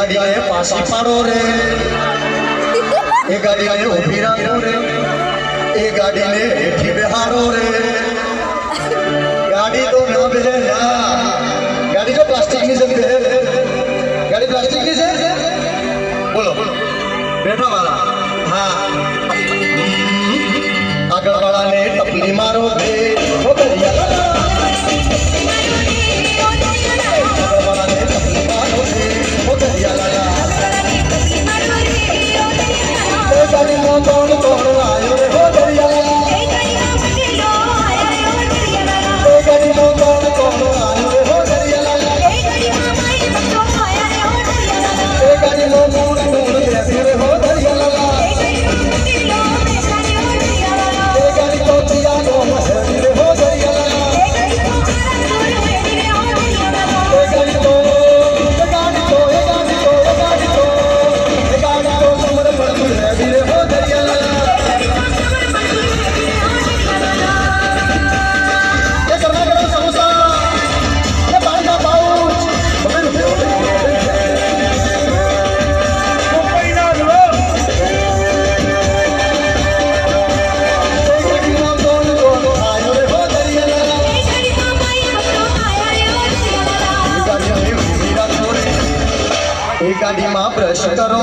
गाड़ी ने पासी पाड़ो रे, ए गाड़ी ने उभी राखो रे, ए गाड़ी ने हेठी बेहारो रे। गाड़ी तो ना बेहे ना, गाड़ी तो प्लास्टिक नहीं से बेहे, गाड़ी प्लास्टिक नहीं से बोलो बैठा वाला हाँ आगल वाला ने टपली मारो बे वो गरिया गाड़ी में कौन कौन आयो रे हो दरिया गाड़ी में कौन कौन आयो रे हो दरिया गाड़ी में कौन कौन बैठे रे हो दरिया गाड़ी तो दिया नो महरी रे हो दरिया गाड़ी तो समर पर महरी रे हो दरिया ये करना करो समोसा ये पानी का पाउच गाड़ी में ब्रश करो